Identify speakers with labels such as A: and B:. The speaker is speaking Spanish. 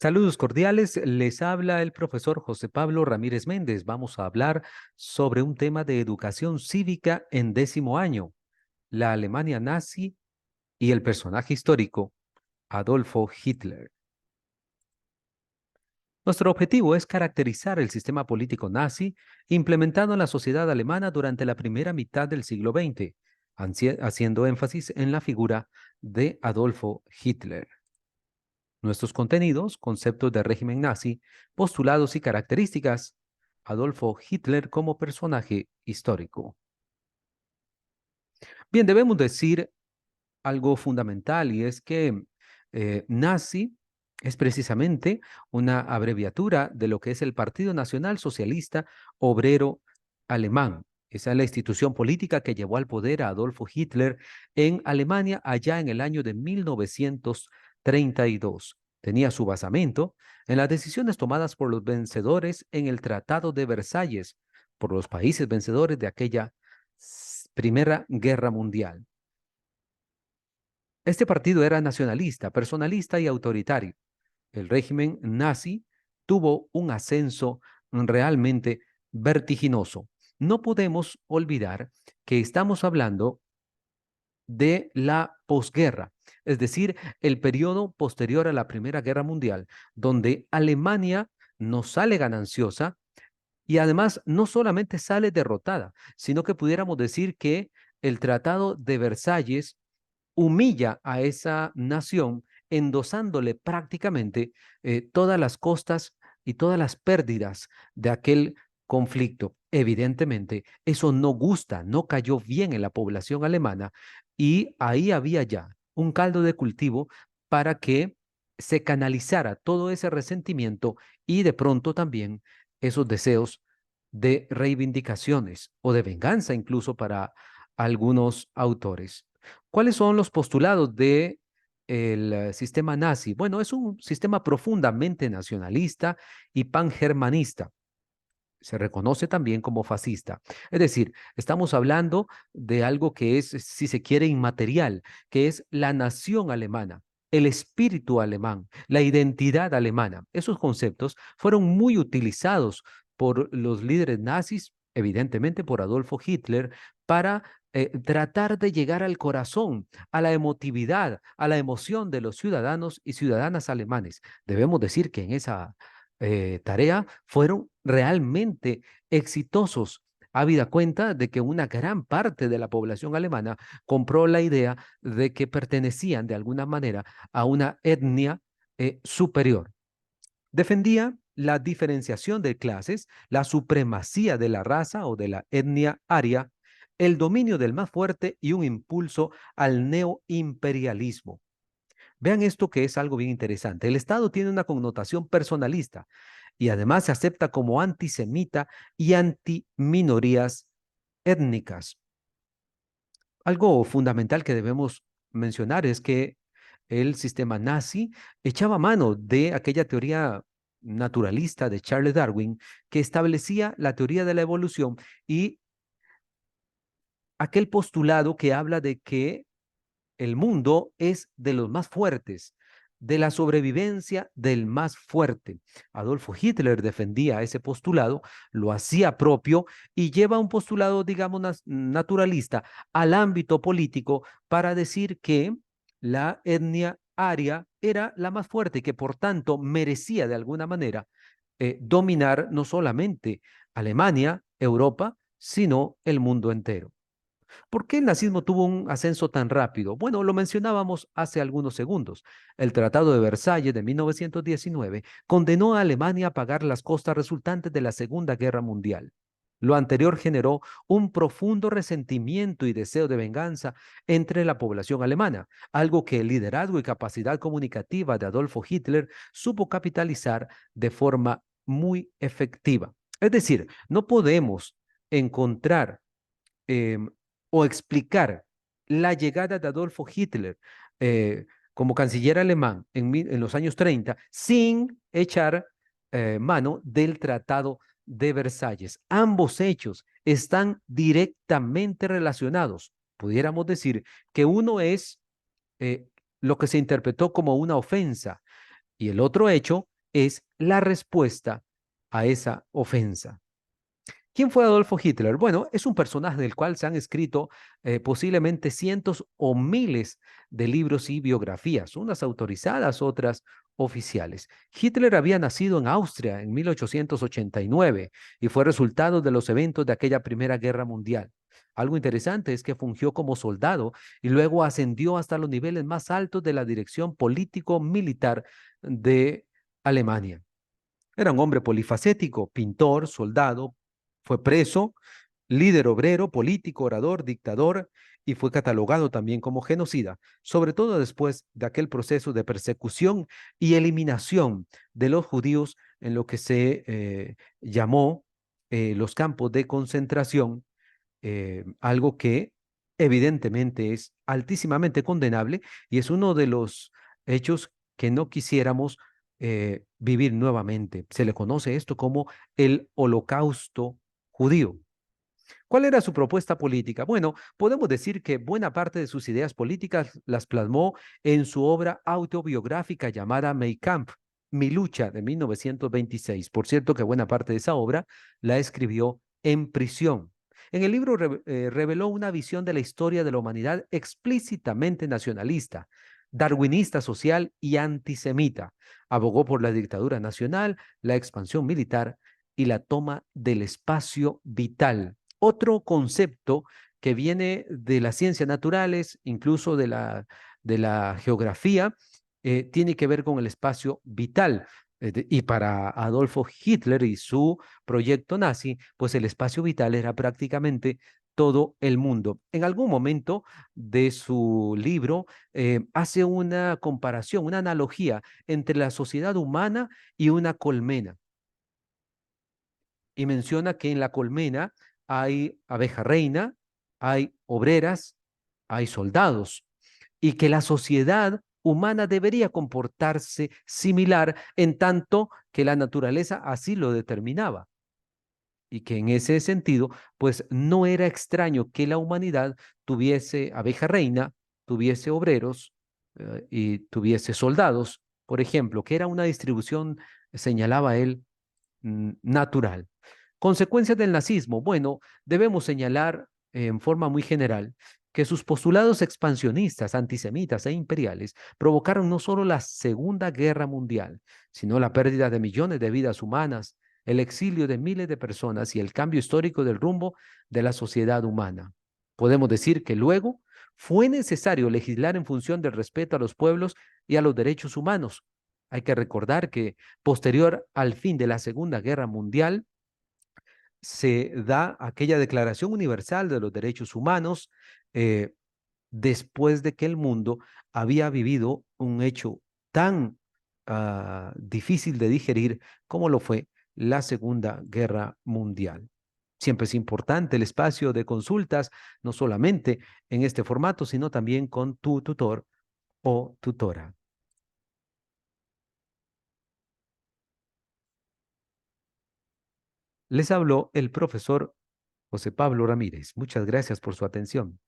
A: Saludos cordiales, les habla el profesor José Pablo Ramírez Méndez. Vamos a hablar sobre un tema de educación cívica en 10º año, la Alemania nazi y el personaje histórico, Adolfo Hitler. Nuestro objetivo es caracterizar el sistema político nazi implementado en la sociedad alemana durante la primera mitad del siglo XX, haciendo énfasis en la figura de Adolfo Hitler. Nuestros contenidos, conceptos de régimen nazi, postulados y características. Adolfo Hitler como personaje histórico. Bien, debemos decir algo fundamental y es que nazi es precisamente una abreviatura de lo que es el Partido Nacional Socialista Obrero Alemán. Esa es la institución política que llevó al poder a Adolfo Hitler en Alemania allá en el año de 1932. Tenía su basamento en las decisiones tomadas por los vencedores en el Tratado de Versalles, por los países vencedores de aquella Primera Guerra Mundial. Este partido era nacionalista, personalista y autoritario. El régimen nazi tuvo un ascenso realmente vertiginoso. No podemos olvidar que estamos hablando de la posguerra, es decir, el periodo posterior a la Primera Guerra Mundial, donde Alemania no sale gananciosa y además no solamente sale derrotada, sino que pudiéramos decir que el Tratado de Versalles humilla a esa nación, endosándole prácticamente todas las costas y todas las pérdidas de aquel conflicto. Evidentemente, eso no gusta, no cayó bien en la población alemana y ahí había ya un caldo de cultivo para que se canalizara todo ese resentimiento y de pronto también esos deseos de reivindicaciones o de venganza incluso para algunos autores. ¿Cuáles son los postulados de el sistema nazi? Bueno, es un sistema profundamente nacionalista y pangermanista. Se reconoce también como fascista. Es decir, estamos hablando de algo que es, si se quiere, inmaterial, que es la nación alemana, el espíritu alemán, la identidad alemana. Esos conceptos fueron muy utilizados por los líderes nazis, evidentemente por Adolfo Hitler, para tratar de llegar al corazón, a la emotividad, a la emoción de los ciudadanos y ciudadanas alemanes. Debemos decir que en esa tarea fueron realmente exitosos, habida cuenta de que una gran parte de la población alemana compró la idea de que pertenecían de alguna manera a una etnia superior. Defendía la diferenciación de clases, la supremacía de la raza o de la etnia aria, el dominio del más fuerte y un impulso al neoimperialismo. Vean esto que es algo bien interesante. El Estado tiene una connotación personalista y además se acepta como antisemita y antiminorías étnicas. Algo fundamental que debemos mencionar es que el sistema nazi echaba mano de aquella teoría naturalista de Charles Darwin que establecía la teoría de la evolución y aquel postulado que habla de que el mundo es de los más fuertes, de la sobrevivencia del más fuerte. Adolfo Hitler defendía ese postulado, lo hacía propio y lleva un postulado, digamos, naturalista al ámbito político para decir que la etnia aria era la más fuerte y que por tanto merecía de alguna manera dominar no solamente Alemania, Europa, sino el mundo entero. ¿Por qué el nazismo tuvo un ascenso tan rápido? Bueno, lo mencionábamos hace algunos segundos. El Tratado de Versalles de 1919 condenó a Alemania a pagar las costas resultantes de la Segunda Guerra Mundial. Lo anterior generó un profundo resentimiento y deseo de venganza entre la población alemana, algo que el liderazgo y capacidad comunicativa de Adolfo Hitler supo capitalizar de forma muy efectiva. Es decir, no podemos encontrar em, o explicar la llegada de Adolfo Hitler como canciller alemán en los años 30 sin echar mano del Tratado de Versalles. Ambos hechos están directamente relacionados. Pudiéramos decir que uno es lo que se interpretó como una ofensa y el otro hecho es la respuesta a esa ofensa. ¿Quién fue Adolfo Hitler? Bueno, es un personaje del cual se han escrito posiblemente cientos o miles de libros y biografías, unas autorizadas, otras oficiales. Hitler había nacido en Austria en 1889 y fue resultado de los eventos de aquella Primera Guerra Mundial. Algo interesante es que fungió como soldado y luego ascendió hasta los niveles más altos de la dirección político-militar de Alemania. Era un hombre polifacético, pintor, soldado, fue preso, líder obrero, político, orador, dictador y fue catalogado también como genocida, sobre todo después de aquel proceso de persecución y eliminación de los judíos en lo que se llamó los campos de concentración, algo que evidentemente es altísimamente condenable y es uno de los hechos que no quisiéramos vivir nuevamente. Se le conoce esto como el Holocausto judío. ¿Cuál era su propuesta política? Bueno, podemos decir que buena parte de sus ideas políticas las plasmó en su obra autobiográfica llamada Mein Kampf, Mi lucha, de 1926. Por cierto, que buena parte de esa obra la escribió en prisión. En el libro reveló una visión de la historia de la humanidad explícitamente nacionalista, darwinista social y antisemita. Abogó por la dictadura nacional, la expansión militar y la toma del espacio vital. Otro concepto que viene de las ciencias naturales, incluso de la geografía, tiene que ver con el espacio vital. Y para Adolfo Hitler y su proyecto nazi, pues el espacio vital era prácticamente todo el mundo. En algún momento de su libro hace una comparación, una analogía entre la sociedad humana y una colmena y menciona que en la colmena hay abeja reina, hay obreras, hay soldados y que la sociedad humana debería comportarse similar en tanto que la naturaleza así lo determinaba y que en ese sentido, pues no era extraño que la humanidad tuviese abeja reina, tuviese obreros y tuviese soldados, por ejemplo, que era una distribución, señalaba él, natural. Consecuencias del nazismo. Bueno, debemos señalar en forma muy general que sus postulados expansionistas, antisemitas e imperiales provocaron no solo la Segunda Guerra Mundial, sino la pérdida de millones de vidas humanas, el exilio de miles de personas y el cambio histórico del rumbo de la sociedad humana. Podemos decir que luego fue necesario legislar en función del respeto a los pueblos y a los derechos humanos. Hay que recordar que posterior al fin de la Segunda Guerra Mundial, se da aquella Declaración Universal de los Derechos Humanos eh, después de que el mundo había vivido un hecho tan difícil de digerir como lo fue la Segunda Guerra Mundial. Siempre es importante el espacio de consultas, no solamente en este formato, sino también con tu tutor o tutora. Les habló el profesor José Pablo Ramírez. Muchas gracias por su atención.